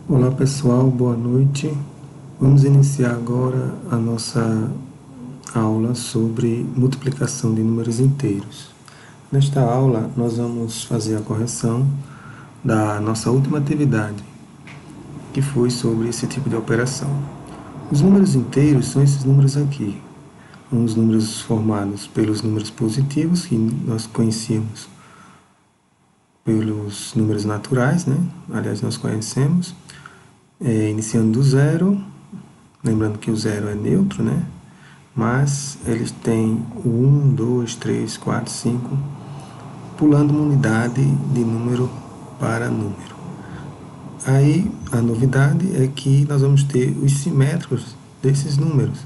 Olá pessoal, boa noite. Vamos iniciar agora a nossa aula sobre multiplicação de números inteiros. Nesta aula, nós vamos fazer a correção da nossa última atividade, que foi sobre esse tipo de operação. Os números inteiros são esses números aqui, os números formados pelos números positivos, que nós conhecíamos pelos números naturais, né? Aliás, nós conhecemos, iniciando do zero, lembrando que o zero é neutro, né? Mas eles têm o 1, 2, 3, 4, 5, pulando uma unidade de número para número. Aí a novidade é que nós vamos ter os simétricos desses números.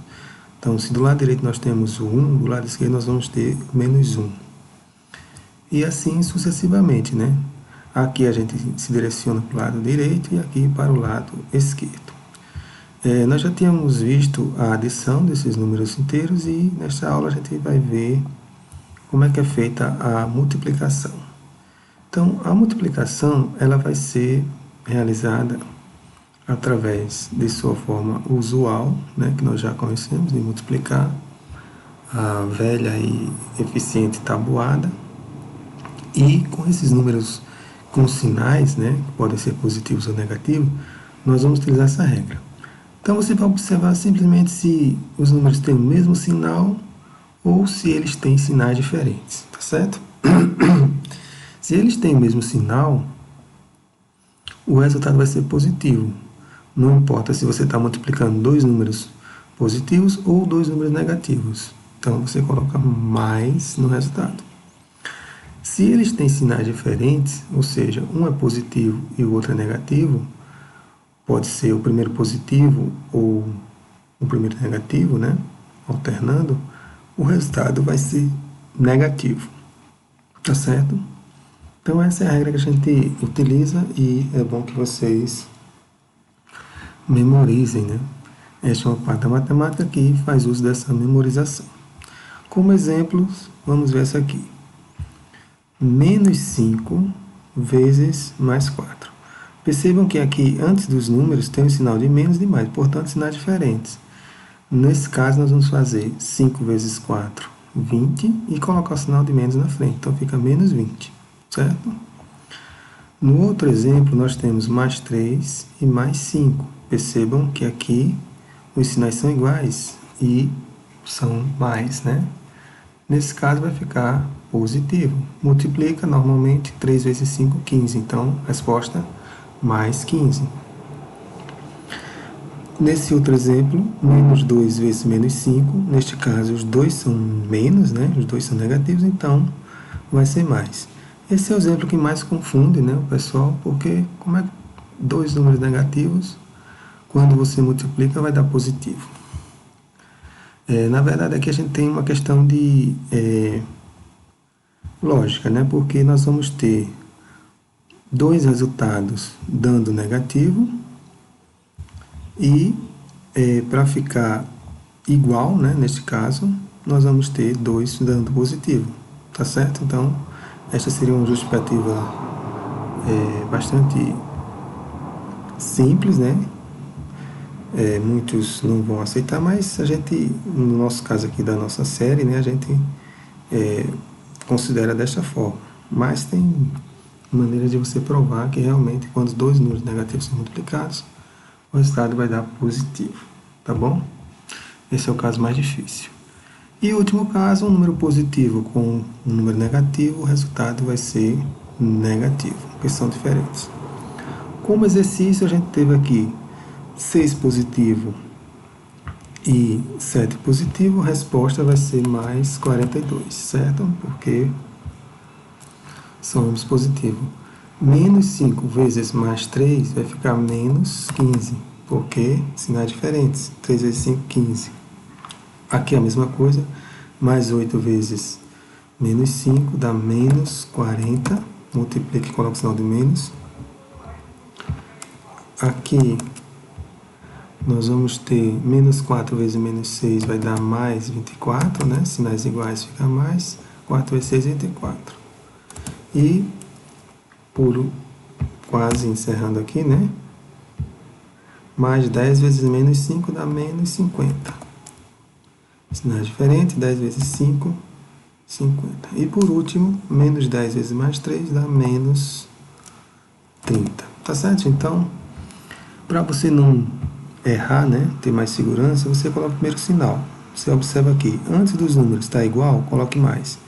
Então, se do lado direito nós temos o 1, do lado esquerdo nós vamos ter o menos 1. E assim sucessivamente, né? Aqui a gente se direciona para o lado direito e aqui para o lado esquerdo. Nós já tínhamos visto a adição desses números inteiros e nesta aula a gente vai ver como é que é feita a multiplicação. Então, a multiplicação ela vai ser realizada através de sua forma usual, né, que nós já conhecemos, de multiplicar, a velha e eficiente tabuada. E com esses números com sinais, né, que podem ser positivos ou negativos, nós vamos utilizar essa regra. Então você vai observar simplesmente se os números têm o mesmo sinal ou se eles têm sinais diferentes, tá certo? Se eles têm o mesmo sinal, o resultado vai ser positivo. Não importa se você está multiplicando dois números positivos ou dois números negativos. Então você coloca mais no resultado. Se eles têm sinais diferentes, ou seja, um é positivo e o outro é negativo, pode ser o primeiro positivo ou o primeiro negativo, né? Alternando, o resultado vai ser negativo, tá certo? Então essa é a regra que a gente utiliza e é bom que vocês memorizem, né? Esta é uma parte da matemática que faz uso dessa memorização. Como exemplos, vamos ver essa aqui. Menos 5 vezes mais 4. Percebam que aqui, antes dos números, tem o sinal de menos e de mais, portanto, sinais diferentes. Nesse caso, nós vamos fazer 5 vezes 4, 20, e colocar o sinal de menos na frente. Então, fica menos 20, certo? No outro exemplo, nós temos mais 3 e mais 5. Percebam que aqui os sinais são iguais e são mais, né? Nesse caso, vai ficar positivo. Multiplica, normalmente, 3 vezes 5, 15. Então, resposta, mais 15. Nesse outro exemplo, menos 2 vezes menos 5. Neste caso, os dois são menos, né? Os dois são negativos, então vai ser mais. Esse é o exemplo que mais confunde, né, o pessoal, porque como é que dois números negativos, quando você multiplica, vai dar positivo? Na verdade, aqui a gente tem uma questão de lógica, né? Porque nós vamos ter dois resultados dando negativo e para ficar igual, né, neste caso, nós vamos ter dois dando positivo, tá certo? Então, esta seria uma justificativa bastante simples, né? Muitos não vão aceitar, mas a gente, no nosso caso aqui da nossa série, né, a gente considera desta forma. Mas tem maneiras de você provar que realmente quando os dois números negativos são multiplicados, o resultado vai dar positivo, tá bom? Esse é o caso mais difícil. E o último caso, um número positivo com um número negativo, o resultado vai ser negativo, porque são diferentes. Como exercício, a gente teve aqui 6 positivo e 7 positivo, a resposta vai ser mais 42, certo? Porque são números positivos. Menos 5 vezes mais 3 vai ficar menos 15, porque sinais diferentes. 3 vezes 5, 15. Aqui é a mesma coisa, mais 8 vezes menos 5 dá menos 40. Multiplica e coloca o sinal de menos. Aqui nós vamos ter menos 4 vezes menos 6 vai dar mais 24, né? Sinais iguais fica mais. 4 vezes 6, 24. E, por quase encerrando aqui, né? mais 10 vezes menos 5 dá menos 50. Sinal é diferente, 10 vezes 5, 50. E por último, menos 10 vezes mais 3 dá menos 30. Tá certo? Então, para você não errar, né, ter mais segurança, você coloca o primeiro sinal. Você observa aqui, antes dos números está igual, coloque mais.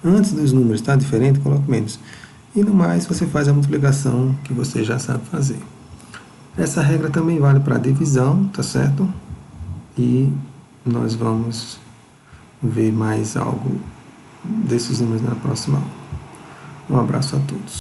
Antes dos números está diferente, coloque menos. E no mais, você faz a multiplicação que você já sabe fazer. Essa regra também vale para a divisão, tá certo? E nós vamos ver mais algo desses números na próxima aula. Um abraço a todos.